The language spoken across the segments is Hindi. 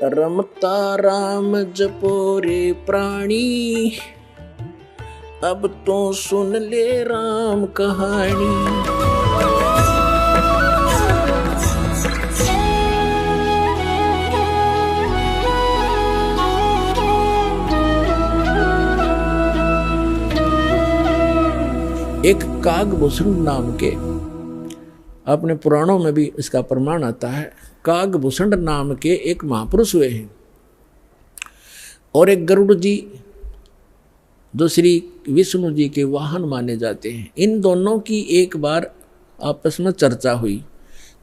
रमता राम जपो रे प्राणी, अब तो सुन ले राम कहानी। एक कागभूषण नाम के, अपने पुराणों में भी इसका प्रमाण आता है, कागभूषण नाम के एक महापुरुष हुए हैं और एक गरुड़ जी जो श्री विष्णु जी के वाहन माने जाते हैं। इन दोनों की एक बार आपस में चर्चा हुई।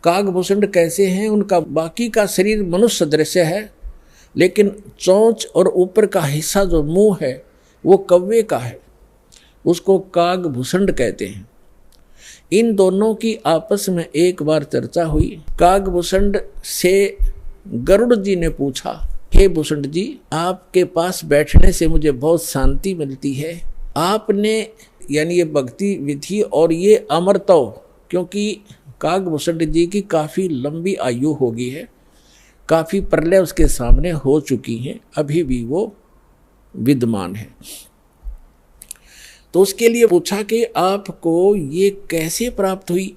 कागभूषण कैसे हैं, उनका बाकी का शरीर मनुष्य सदृश है, लेकिन चोंच और ऊपर का हिस्सा जो मुंह है वो कौवे का है, उसको कागभूषण कहते हैं। इन दोनों की आपस में एक बार चर्चा हुई। कागभूषण से गरुड़ जी ने पूछा, हे भूषण जी, आपके पास बैठने से मुझे बहुत शांति मिलती है। आपने यानी ये भक्ति विधि और ये अमरत्व, क्योंकि कागभूषण जी की काफ़ी लंबी आयु हो गई है, काफ़ी प्रलय उसके सामने हो चुकी हैं, अभी भी वो विद्यमान है। तो उसके लिए पूछा कि आपको ये कैसे प्राप्त हुई।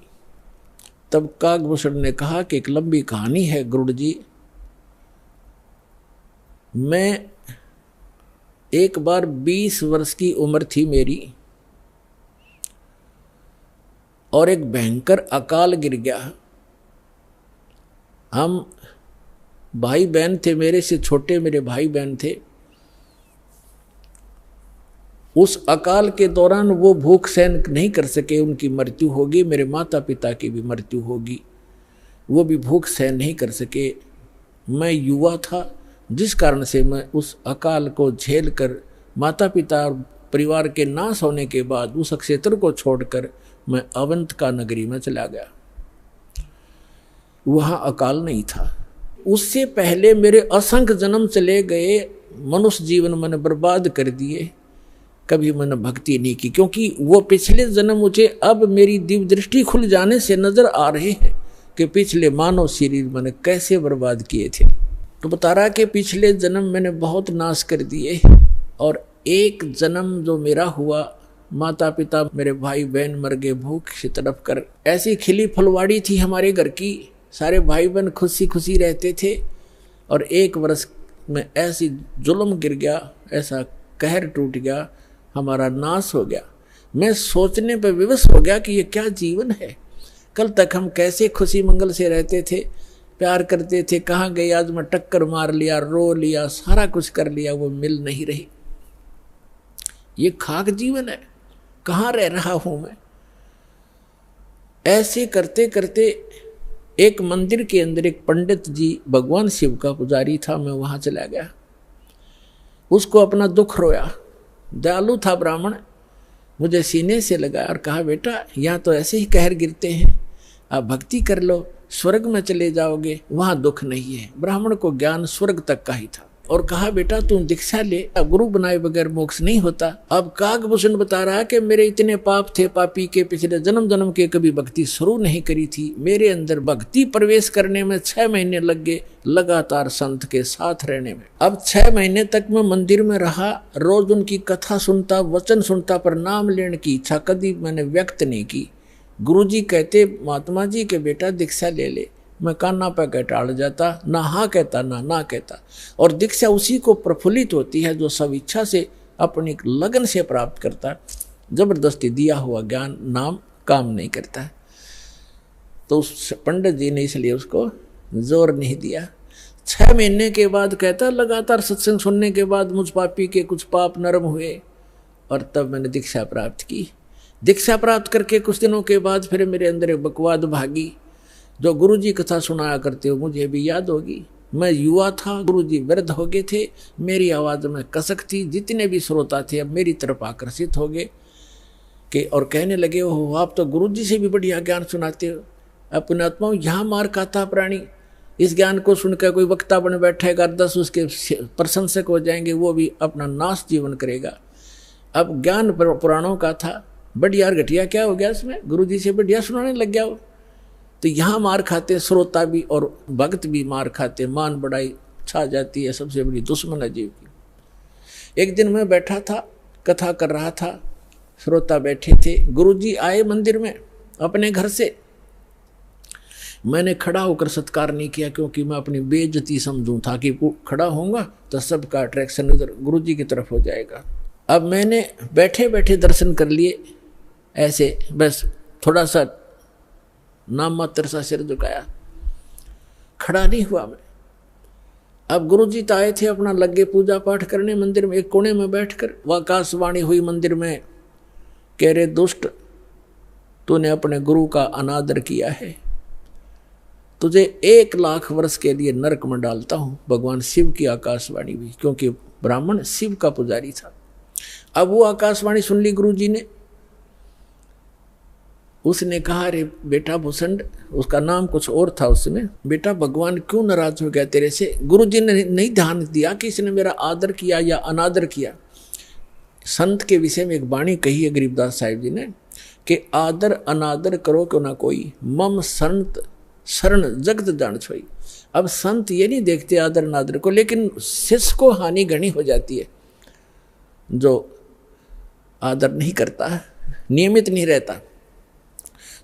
तब कागभूषण ने कहा कि एक लंबी कहानी है गरुड़ जी। मैं एक बार 20 वर्ष की उम्र थी मेरी, और एक भयंकर अकाल गिर गया। हम भाई बहन थे, मेरे से छोटे मेरे भाई बहन थे। उस अकाल के दौरान वो भूख सहन नहीं कर सके, उनकी मृत्यु होगी। मेरे माता पिता की भी मृत्यु होगी, वो भी भूख सहन नहीं कर सके। मैं युवा था, जिस कारण से मैं उस अकाल को झेल कर माता पिता और परिवार के नाश होने के बाद उस क्षेत्र को छोड़कर मैं अवंतिका नगरी में चला गया। वहाँ अकाल नहीं था। उससे पहले मेरे असंख्य जन्म चले गए, मनुष्य जीवन मैंने बर्बाद कर दिए, कभी मैंने भक्ति नहीं की, क्योंकि वो पिछले जन्म मुझे अब मेरी दिव्य दृष्टि खुल जाने से नजर आ रहे हैं कि पिछले मानव शरीर मैंने कैसे बर्बाद किए थे। तो बता रहा कि पिछले जन्म मैंने बहुत नाश कर दिए, और एक जन्म जो मेरा हुआ, माता पिता मेरे भाई बहन मर गए भूख से तड़प कर। ऐसी खिली फुलवाड़ी थी हमारे घर की, सारे भाई बहन खुशी खुशी रहते थे, और एक वर्ष में ऐसी जुल्म गिर गया, ऐसा कहर टूट गया, हमारा नाश हो गया। मैं सोचने पर विवश हो गया कि ये क्या जीवन है। कल तक हम कैसे खुशी मंगल से रहते थे, प्यार करते थे, कहाँ गए आज मैं टक्कर मार लिया, रो लिया, सारा कुछ कर लिया, वो मिल नहीं रही। ये खाक जीवन है, कहाँ रह रहा हूं मैं। ऐसे करते करते एक मंदिर के अंदर एक पंडित जी भगवान शिव का पुजारी था, मैं वहां चला गया, उसको अपना दुख रोया। दयालु था ब्राह्मण, मुझे सीने से लगा और कहा, बेटा यहाँ तो ऐसे ही कहर गिरते हैं, आप भक्ति कर लो, स्वर्ग में चले जाओगे, वहाँ दुख नहीं है। ब्राह्मण को ज्ञान स्वर्ग तक का ही था, और कहा, बेटा तुम दीक्षा ले, गुरु बनाए बगैर मोक्ष नहीं होता। अब कागभूषण बता रहा कि मेरे इतने पाप थे, पापी के पिछले जन्म जन्म के कभी भक्ति शुरू नहीं करी थी। मेरे अंदर भक्ति प्रवेश करने में 6 महीने लग गए, लगातार संत के साथ रहने में। अब 6 महीने तक मैं मंदिर में रहा, रोज उनकी कथा सुनता, वचन सुनता, पर नाम लेने की इच्छा कभी मैंने व्यक्त नहीं की। गुरुजी कहते, महात्मा जी के बेटा दीक्षा ले ले। मैं कान्ना पे कह टाल जाता, ना हाँ कहता ना ना कहता। और दीक्षा उसी को प्रफुल्लित होती है जो सब इच्छा से अपनी लगन से प्राप्त करता है। जबरदस्ती दिया हुआ ज्ञान नाम काम नहीं करता है। तो उस पंडित जी ने इसलिए उसको जोर नहीं दिया। 6 महीने के बाद कहता, लगातार सत्संग सुनने के बाद मुझ पापी के कुछ पाप नरम हुए, और तब मैंने दीक्षा प्राप्त की। दीक्षा प्राप्त करके कुछ दिनों के बाद फिर मेरे अंदर एक बकवाद भागी। जो गुरुजी कथा सुनाया करते हो मुझे भी याद होगी। मैं युवा था, गुरुजी वृद्ध हो गए थे, मेरी आवाज़ में कसक थी। जितने भी श्रोता थे अब मेरी तरफ आकर्षित हो गए कि और कहने लगे, हो आप तो गुरुजी से भी बढ़िया ज्ञान सुनाते हो। अपने आत्माओं यहाँ मार खाता प्राणी, इस ज्ञान को सुनकर कोई वक्ता बन बैठेगा, 10 उसके प्रशंसक हो जाएंगे, वो भी अपना नाश जीवन करेगा। अब ज्ञान पुराणों का था, बढ़िया घटिया क्या हो गया इसमें, गुरुजी से बढ़िया सुनाने लग गया वो। तो यहाँ मार खाते श्रोता भी और भक्त भी मार खाते, मान बढ़ाई छा जाती है, सबसे बड़ी दुश्मन है जीव की। एक दिन मैं बैठा था, कथा कर रहा था, श्रोता बैठे थे, गुरुजी आए मंदिर में अपने घर से। मैंने खड़ा होकर सत्कार नहीं किया क्योंकि मैं अपनी बेइज्जती समझूं था कि खड़ा होऊंगा तो सबका अट्रैक्शन उधर गुरुजी की तरफ हो जाएगा। अब मैंने बैठे बैठे दर्शन कर लिए, ऐसे बस थोड़ा सा नाम मात्र सा सिर झुकाया, खड़ा नहीं हुआ मैं। अब गुरुजी तो आए थे अपना लगे पूजा पाठ करने मंदिर में, एक कोने में बैठकर वह आकाशवाणी हुई मंदिर में, कह रहे दुष्ट तूने अपने गुरु का अनादर किया है, तुझे 1 लाख वर्ष के लिए नरक में डालता हूं। भगवान शिव की आकाशवाणी हुई, क्योंकि ब्राह्मण शिव का पुजारी था। अब वो आकाशवाणी सुन ली गुरुजी ने। उसने कहा, अरे बेटा भूषण, उसका नाम कुछ और था उसमें, बेटा भगवान क्यों नाराज हो गया तेरे से? गुरुजी ने नहीं ध्यान दिया कि इसने मेरा आदर किया या अनादर किया। संत के विषय में एक वाणी कही है गरीबदास साहिब जी ने कि आदर अनादर करो क्यों ना कोई, मम संत शरण जगत जान छोई। अब संत ये नहीं देखते आदर अनादर को, लेकिन शिष्य को हानि घनी हो जाती है जो आदर नहीं करता, नियमित नहीं रहता।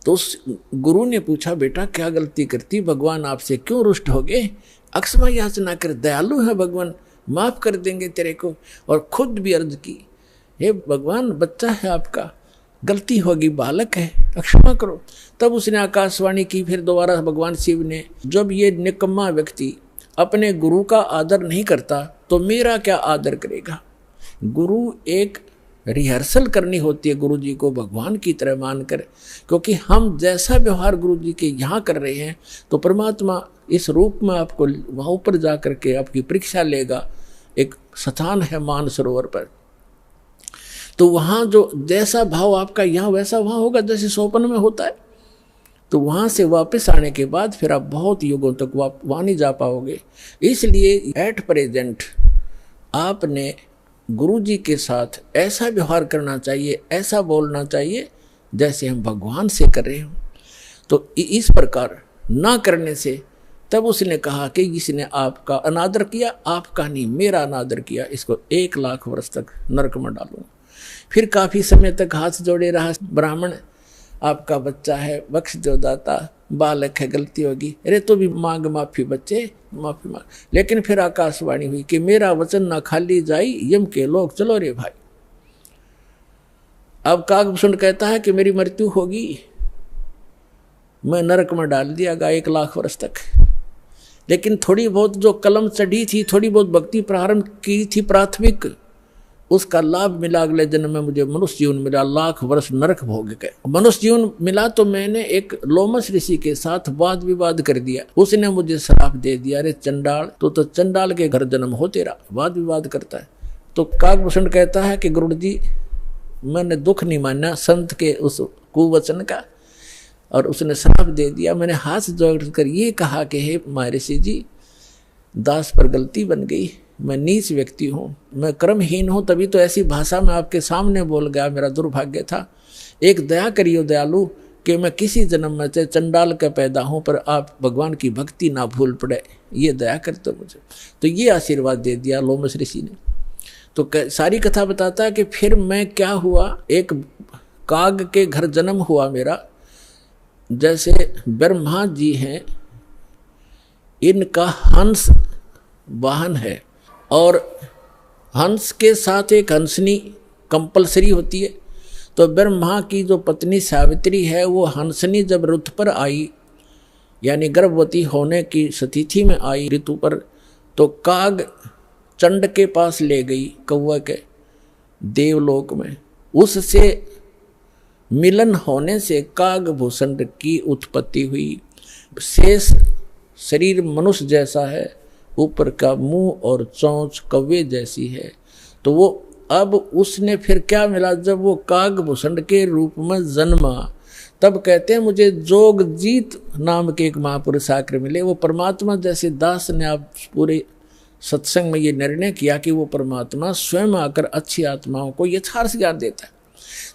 तो उस गुरु ने पूछा, बेटा क्या गलती करती, भगवान आपसे क्यों रुष्ट हो गए? अक्षमा याचना कर, दयालु है भगवान, माफ कर देंगे तेरे को। और खुद भी अर्ज की, हे भगवान बच्चा है आपका, गलती होगी, बालक है, क्षमा करो। तब उसने आकाशवाणी की फिर दोबारा भगवान शिव ने, जब ये निकम्मा व्यक्ति अपने गुरु का आदर नहीं करता तो मेरा क्या आदर करेगा? गुरु एक रिहर्सल करनी होती है गुरु जी को भगवान की तरह मानकर, क्योंकि हम जैसा व्यवहार गुरु जी के यहाँ कर रहे हैं तो परमात्मा इस रूप में आपको वहाँ ऊपर जा करके आपकी परीक्षा लेगा। एक स्थान है मानसरोवर पर, तो वहाँ जो जैसा भाव आपका यहाँ वैसा वहाँ होगा, जैसे सोपन में होता है। तो वहाँ से वापस आने के बाद फिर आप बहुत युगों तक वहाँ नहीं जा पाओगे। इसलिए एट प्रेजेंट आपने गुरु जी के साथ ऐसा व्यवहार करना चाहिए, ऐसा बोलना चाहिए जैसे हम भगवान से कर रहे हों। तो इस प्रकार ना करने से तब उसने कहा कि इसने आपका अनादर किया, आपका नहीं मेरा अनादर किया, इसको 1 लाख वर्ष तक नरक में डालूंगा। फिर काफ़ी समय तक हाथ जोड़े रहा ब्राह्मण, आपका बच्चा है, बख्श दो दाता, बालक है, गलती होगी, अरे तो भी मांग माफी बच्चे, माफी मांग। लेकिन फिर आकाशवाणी हुई कि मेरा वचन ना खाली जाई, यम के लोग चलो रे भाई। अब कागभूषण कहता है कि मेरी मृत्यु होगी, मैं नरक में डाल दिया गया 1 लाख वर्ष तक। लेकिन थोड़ी बहुत जो कलम चढ़ी थी, थोड़ी बहुत भक्ति प्रारंभ की थी प्राथमिक, उसका लाभ मिला। अगले जन्म में मुझे मनुष्य जीवन मिला, 1 लाख वर्ष नरक भोग गए। मनुष्य जीवन मिला तो मैंने एक लोमस ऋषि के साथ वाद विवाद कर दिया, उसने मुझे श्राप दे दिया, अरे चंडाल तो चंडाल के घर जन्म हो तेरा, वाद विवाद करता है। तो कागभूषण कहता है कि गुरु जी मैंने दुख नहीं माना संत के उस कुवचन का, और उसने श्राप दे दिया। मैंने हाथ जोड़कर ये कहा कि हे महर्षि जी, दास पर गलती बन गई, मैं नीच व्यक्ति हूँ, मैं कर्महीन हूँ, तभी तो ऐसी भाषा में आपके सामने बोल गया, मेरा दुर्भाग्य था। एक दया करियो दयालु कि मैं किसी जन्म में से चंडाल का पैदा हूँ, पर आप भगवान की भक्ति ना भूल पड़े, ये दया करते मुझे। तो ये आशीर्वाद दे दिया लोमस ऋषि ने। तो सारी कथा बताता है कि फिर मैं क्या हुआ, एक काग के घर जन्म हुआ मेरा। जैसे ब्रह्मा जी हैं, इनका हंस वाहन है, और हंस के साथ एक हंसनी कंपलसरी होती है। तो ब्रह्मा की जो पत्नी सावित्री है, वो हंसनी जब ऋतु पर आई, यानी गर्भवती होने की स्थिति में आई ऋतु पर, तो काग चंड के पास ले गई, कौवा के देवलोक में। उससे मिलन होने से कागभूषण की उत्पत्ति हुई। शेष शरीर मनुष्य जैसा है, ऊपर का मुंह और चोंच कौवे जैसी है। तो वो अब उसने फिर क्या मिला, जब वो कागभूषण के रूप में जन्मा, तब कहते हैं मुझे जोगजीत नाम के एक महापुरुष आकर मिले। वो परमात्मा जैसे दास ने आप पूरे सत्संग में ये निर्णय किया कि वो परमात्मा स्वयं आकर अच्छी आत्माओं को यथार्थ ज्ञान देता है।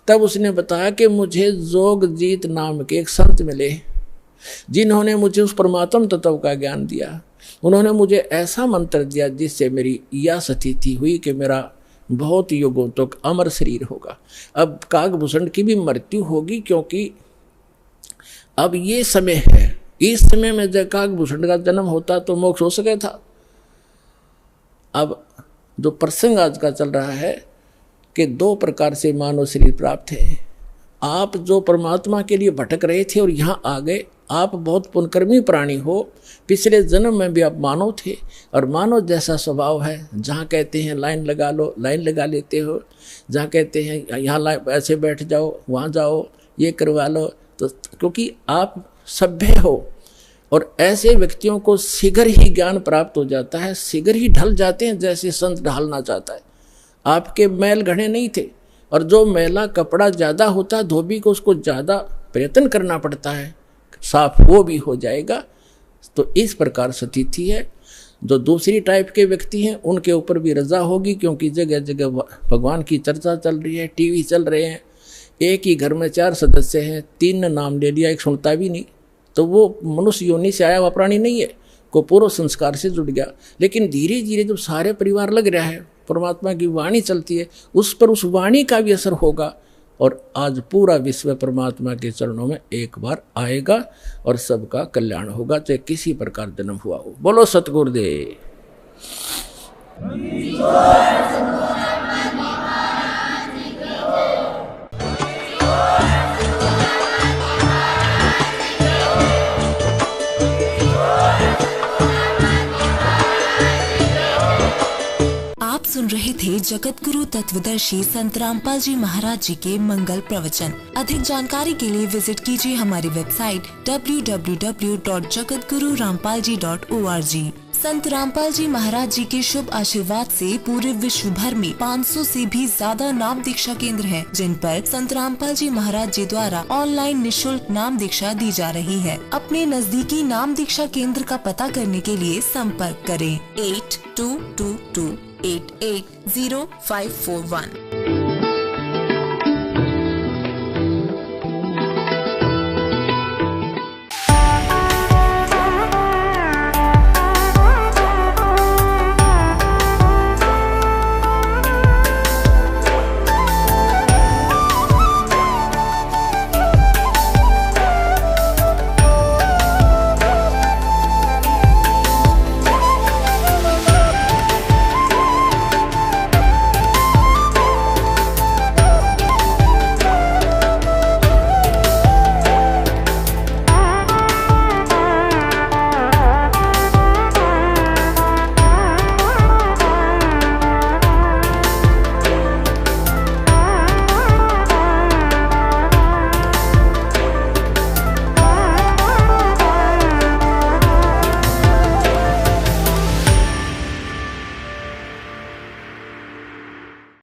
तब उसने बताया कि मुझे जोगजीत नाम के एक संत मिले, जिन्होंने मुझे उस परमात्म तत्व का ज्ञान दिया। उन्होंने मुझे ऐसा मंत्र दिया जिससे मेरी यह स्थिति हुई कि मेरा बहुत युगों तक अमर शरीर होगा। अब काकभूषण की भी मृत्यु होगी, क्योंकि अब ये समय है, इस समय में जब काकभूषण का जन्म होता तो मोक्ष हो सके था। अब जो प्रसंग आज का चल रहा है कि 2 प्रकार से मानव शरीर प्राप्त है। आप जो परमात्मा के लिए भटक रहे थे और यहाँ आ गए, आप बहुत पुण्यकर्मी प्राणी हो, पिछले जन्म में भी आप मानव थे और मानव जैसा स्वभाव है। जहाँ कहते हैं लाइन लगा लो, लाइन लगा लेते हो, जहाँ कहते हैं यहाँ ऐसे बैठ जाओ, वहाँ जाओ, ये करवा लो, तो क्योंकि आप सभ्य हो और ऐसे व्यक्तियों को शीघ्र ही ज्ञान प्राप्त हो जाता है, शीघ्र ही ढल जाते हैं जैसे संत ढालना चाहता है। आपके मैल घड़े नहीं थे, और जो मैला कपड़ा ज़्यादा होता है धोबी को उसको ज़्यादा प्रयत्न करना पड़ता है, साफ वो भी हो जाएगा। तो इस प्रकार स्थिति है। जो दूसरी टाइप के व्यक्ति हैं उनके ऊपर भी रजा होगी, क्योंकि जगह जगह भगवान की चर्चा चल रही है, टीवी चल रहे हैं। एक ही घर में 4 सदस्य हैं, 3 ने नाम ले लिया, एक सुनता भी नहीं, तो वो मनुष्य योनि से आया हुआ प्राणी नहीं है, को पूर्व संस्कार से जुड़ गया। लेकिन धीरे धीरे जब सारे परिवार लग रहा है, परमात्मा की वाणी चलती है, उस पर उस वाणी का भी असर होगा और आज पूरा विश्व परमात्मा के चरणों में एक बार आएगा और सबका कल्याण होगा, चाहे किसी प्रकार जन्म हुआ हो। बोलो सतगुरुदेव। सुन रहे थे जगत गुरु तत्वदर्शी संत रामपाल जी महाराज जी के मंगल प्रवचन। अधिक जानकारी के लिए विजिट कीजिए हमारी वेबसाइट www.jagatgururampalji.org। संत रामपाल जी महाराज जी के शुभ आशीर्वाद से पूरे विश्व भर में 500 से भी ज्यादा नाम दीक्षा केंद्र हैं, जिन पर संत रामपाल जी महाराज जी द्वारा ऑनलाइन निशुल्क नाम दीक्षा दी जा रही है। अपने नजदीकी नाम दीक्षा केंद्र का पता करने के लिए संपर्क करें 8222880541।